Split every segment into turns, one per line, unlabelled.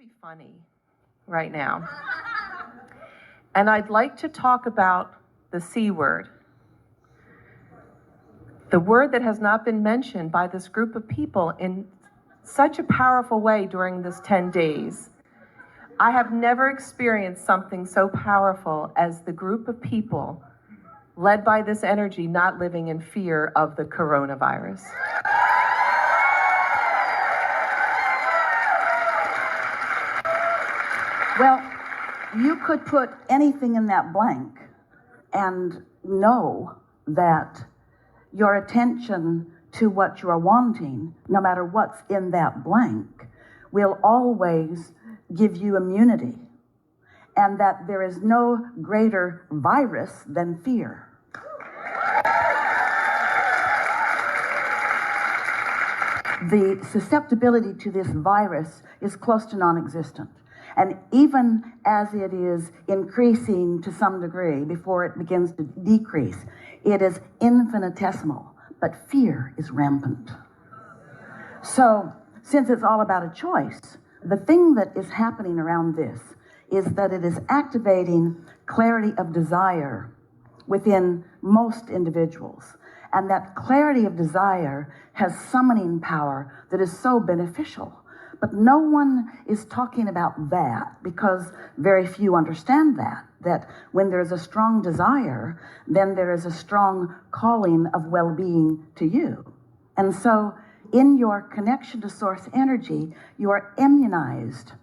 be funny right now. And I'd like to talk about the C word. The word that has not been mentioned by this group of people in such a powerful way during this 10 days. I have never experienced something so powerful as the group of people led by this energy not living in fear of the coronavirus.
Well, you could put anything in that blank and know that your attention to what you are wanting, no matter what's in that blank, will always give you immunity, and that there is no greater virus than fear. The susceptibility to this virus is close to non-existent. And even as it is increasing to some degree before it begins to decrease, it is infinitesimal, but fear is rampant. So, since it's all about a choice, the thing that is happening around this is that it is activating clarity of desire within most individuals. And that clarity of desire has summoning power that is so beneficial. But no one is talking about that because very few understand that when there's a strong desire, then there is a strong calling of well-being to you. And so in your connection to source energy, you are immunized.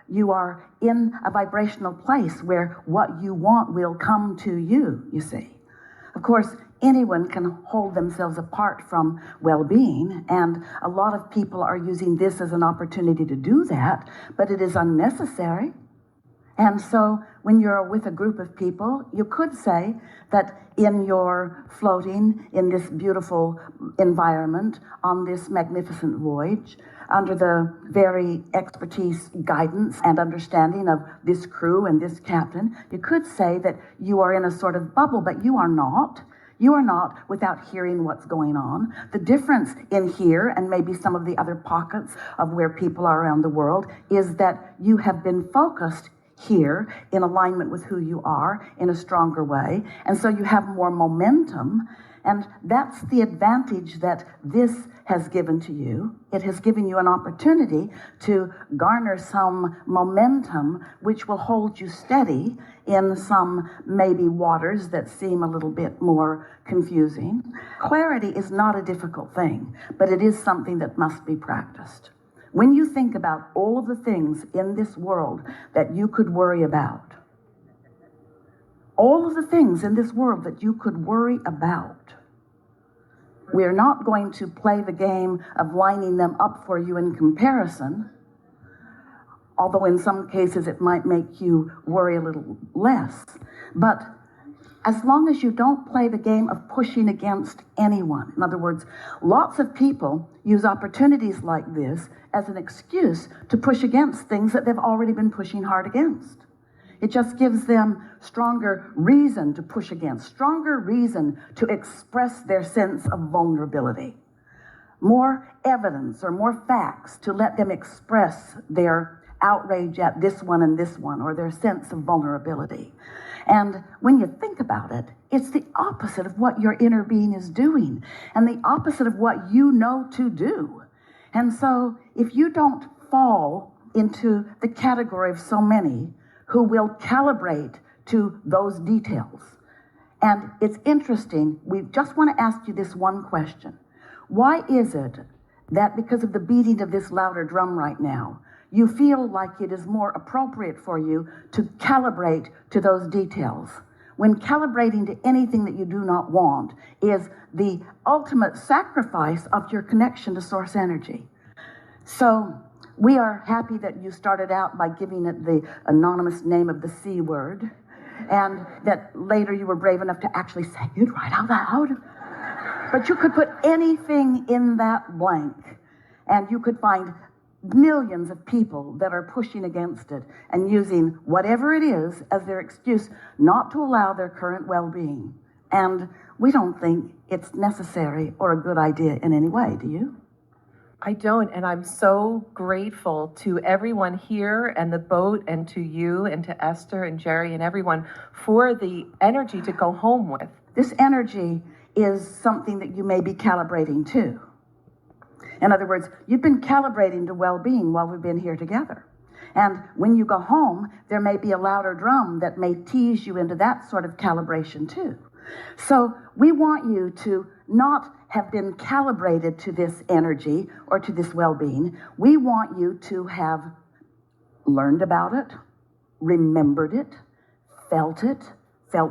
You are in a vibrational place where what you want will come to you, you see. Of course, anyone can hold themselves apart from well-being, and a lot of people are using this as an opportunity to do that, but it is unnecessary. And so when you're with a group of people, you could say that in your floating in this beautiful environment on this magnificent voyage, under the very expertise, guidance, and understanding of this crew and this captain, you could say that you are in a sort of bubble, but you are not. You are not without hearing what's going on. The difference in here, and maybe some of the other pockets of where people are around the world, is that you have been focused here in alignment with who you are in a stronger way. And so you have more momentum. And that's the advantage that this has given to you. It has given you an opportunity to garner some momentum which will hold you steady in some maybe waters that seem a little bit more confusing. Clarity is not a difficult thing, but it is something that must be practiced. When you think about all of the things in this world that you could worry about, all of the things in this world that you could worry about, we're not going to play the game of lining them up for you in comparison, although in some cases it might make you worry a little less. But as long as you don't play the game of pushing against anyone, in other words, lots of people use opportunities like this as an excuse to push against things that they've already been pushing hard against. It just gives them stronger reason to push against, stronger reason to express their sense of vulnerability, more evidence or more facts to let them express their outrage at this one and this one, or their sense of vulnerability. And when you think about it, it's the opposite of what your inner being is doing, and the opposite of what you know to do. And so if you don't fall into the category of so many who will calibrate to those details. And it's interesting, we just want to ask you this one question. Why is it that because of the beating of this louder drum right now, you feel like it is more appropriate for you to calibrate to those details, when calibrating to anything that you do not want is the ultimate sacrifice of your connection to source energy? So we are happy that you started out by giving it the anonymous name of the C word, and that later you were brave enough to actually say it right out loud. But you could put anything in that blank, and you could find millions of people that are pushing against it and using whatever it is as their excuse not to allow their current well-being. And we don't think it's necessary or a good idea in any way, do you?
I don't, and I'm so grateful to everyone here and the boat and to you and to Esther and Jerry and everyone for the energy to go home with.
This energy is something that you may be calibrating to. In other words, you've been calibrating to well-being while we've been here together. And when you go home, there may be a louder drum that may tease you into that sort of calibration too. So we want you to not have been calibrated to this energy or to this well-being. We want you to have learned about it, remembered it, felt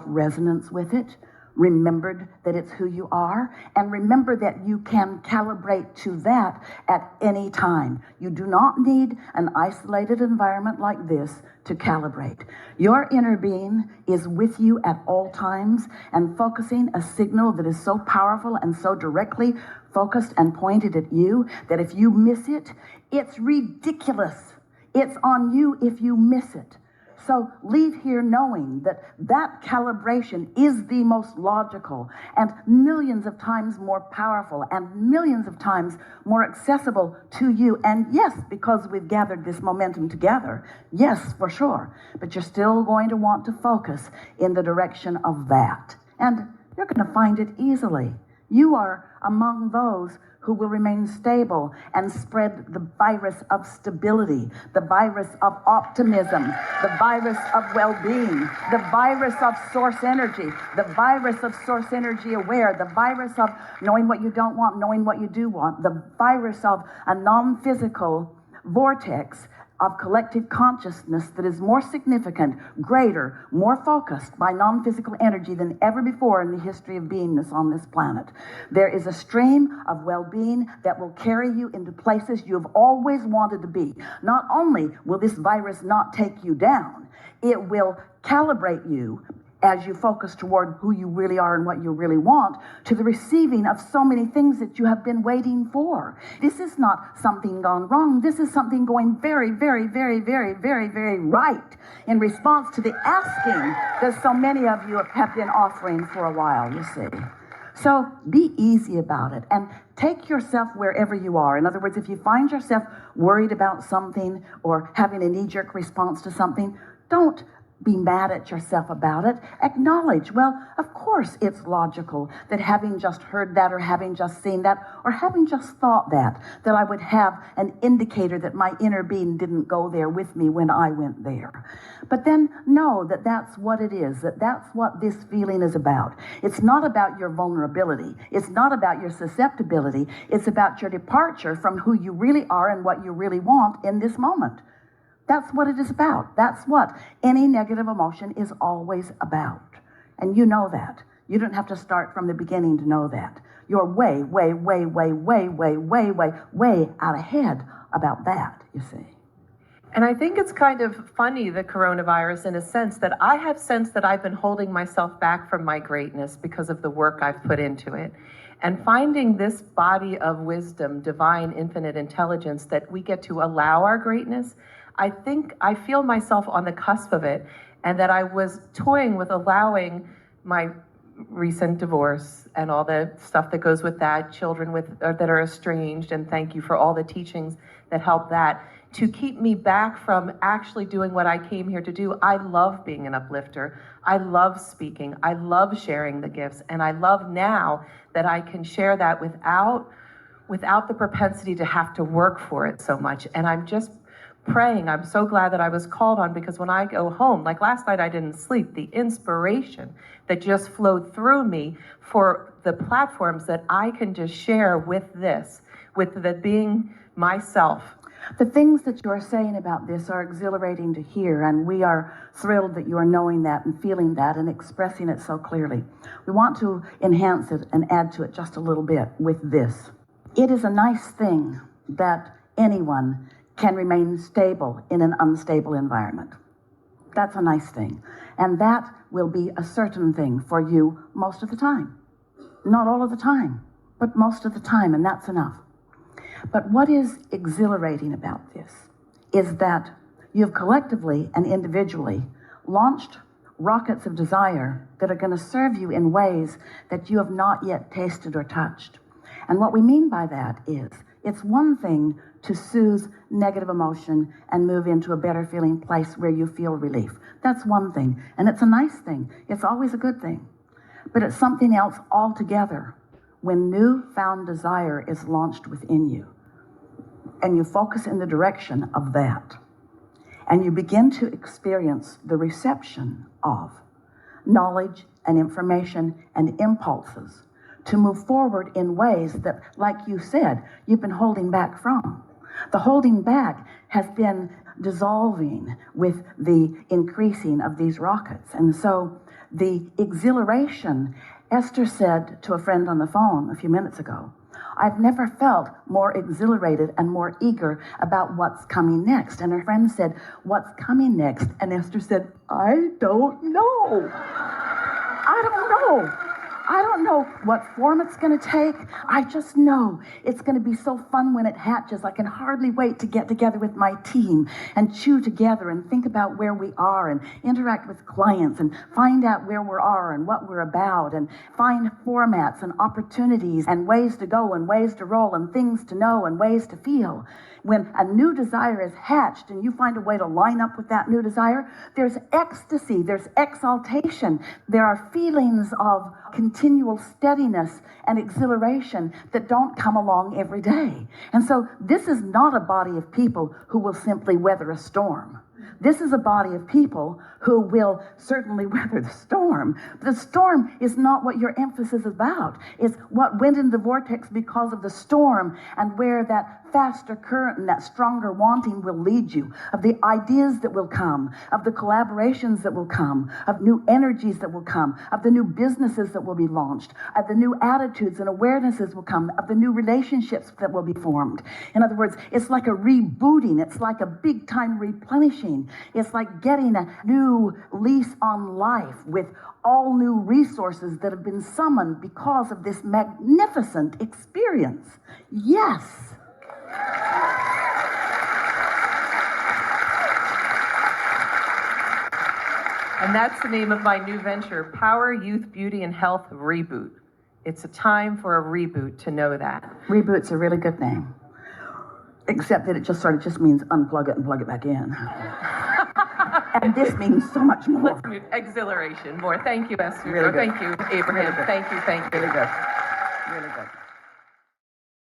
resonance with it, remembered that it's who you are, and remember that you can calibrate to that at any time. You do not need an isolated environment like this to calibrate. Your inner being is with you at all times and focusing a signal that is so powerful and so directly focused and pointed at you that if you miss it, it's ridiculous. It's on you if you miss it. So leave here knowing that that calibration is the most logical and millions of times more powerful and millions of times more accessible to you. And yes, because we've gathered this momentum together, yes, for sure. But you're still going to want to focus in the direction of that. And you're going to find it easily. You are among those who will remain stable and spread the virus of stability, the virus of optimism, the virus of well-being, the virus of source energy, the virus of source energy aware, the virus of knowing what you don't want, knowing what you do want, the virus of a non-physical vortex of collective consciousness that is more significant, greater, more focused by non-physical energy than ever before in the history of beingness on this planet. There is a stream of well-being that will carry you into places you have always wanted to be. Not only will this virus not take you down, it will calibrate you as you focus toward who you really are and what you really want, to the receiving of so many things that you have been waiting for. This is not something gone wrong. This is something going very, very, very, very, very, very right in response to the asking that so many of you have been offering for a while, you see. So be easy about it and take yourself wherever you are. In other words, if you find yourself worried about something or having a knee-jerk response to something, don't be mad at yourself about it. Acknowledge, well, of course it's logical that having just heard that or having just seen that or having just thought that I would have an indicator that my inner being didn't go there with me when I went there. But then know that that's what it is, that that's what this feeling is about. It's not about your vulnerability. It's not about your susceptibility. It's about your departure from who you really are and what you really want in this moment. That's what it is about. That's what any negative emotion is always about. And you know that. You don't have to start from the beginning to know that. You're way, way, way, way, way, way, way, way, way out ahead about that, you see.
And I think it's kind of funny, the coronavirus, in a sense that I have sensed that I've been holding myself back from my greatness because of the work I've put into it. And finding this body of wisdom, divine, infinite intelligence, that we get to allow our greatness, I feel myself on the cusp of it, and that I was toying with allowing my recent divorce and all the stuff that goes with that, children that are estranged, and thank you for all the teachings that help that, to keep me back from actually doing what I came here to do. I love being an uplifter. I love speaking. I love sharing the gifts, and I love now that I can share that without the propensity to have to work for it so much. And I'm just praying. I'm so glad that I was called on, because when I go home, like last night I didn't sleep, the inspiration that just flowed through me for the platforms that I can just share with this, with the being myself.
The things that you are saying about this are exhilarating to hear, and we are thrilled that you are knowing that and feeling that and expressing it so clearly. We want to enhance it and add to it just a little bit with this. It is a nice thing that anyone can remain stable in an unstable environment. That's a nice thing. And that will be a certain thing for you most of the time. Not all of the time, but most of the time, and that's enough. But what is exhilarating about this is that you have collectively and individually launched rockets of desire that are going to serve you in ways that you have not yet tasted or touched. And what we mean by that is It's one thing to soothe negative emotion and move into a better feeling place where you feel relief. That's one thing, and it's a nice thing. It's always a good thing. But it's something else altogether when newfound desire is launched within you, and you focus in the direction of that, and you begin to experience the reception of knowledge and information and impulses to move forward in ways that, like you said, you've been holding back from. The holding back has been dissolving with the increasing of these rockets. And so the exhilaration, Esther said to a friend on the phone a few minutes ago, I've never felt more exhilarated and more eager about what's coming next. And her friend said, what's coming next? And Esther said, I don't know. I don't know. I don't know what form it's going to take. I just know it's going to be so fun when it hatches. I can hardly wait to get together with my team and chew together and think about where we are and interact with clients and find out where we are and what we're about and find formats and opportunities and ways to go and ways to roll and things to know and ways to feel. When a new desire is hatched and you find a way to line up with that new desire, there's ecstasy, there's exaltation, there are feelings of continual steadiness and exhilaration that don't come along every day. And so this is not a body of people who will simply weather a storm. This is a body of people who will certainly weather the storm. The storm is not what your emphasis is about. It's what went in the vortex because of the storm and where that faster current and that stronger wanting will lead you, of the ideas that will come, of the collaborations that will come, of new energies that will come, of the new businesses that will be launched, of the new attitudes and awarenesses will come, of the new relationships that will be formed. In other words, it's like a rebooting. It's like a big-time replenishing. It's like getting a new lease on life with all new resources that have been summoned because of this magnificent experience. Yes.
And that's the name of my new venture, Power, Youth, Beauty, and Health Reboot. It's a time for a reboot, to know that.
Reboot's a really good name. Except that it just means unplug it and plug it back in. And this means so much more.
Let's move. Exhilaration more. Thank you, Esther.
Really good.
Thank you, Abraham.
Really good.
Thank you.
Really good. Really good.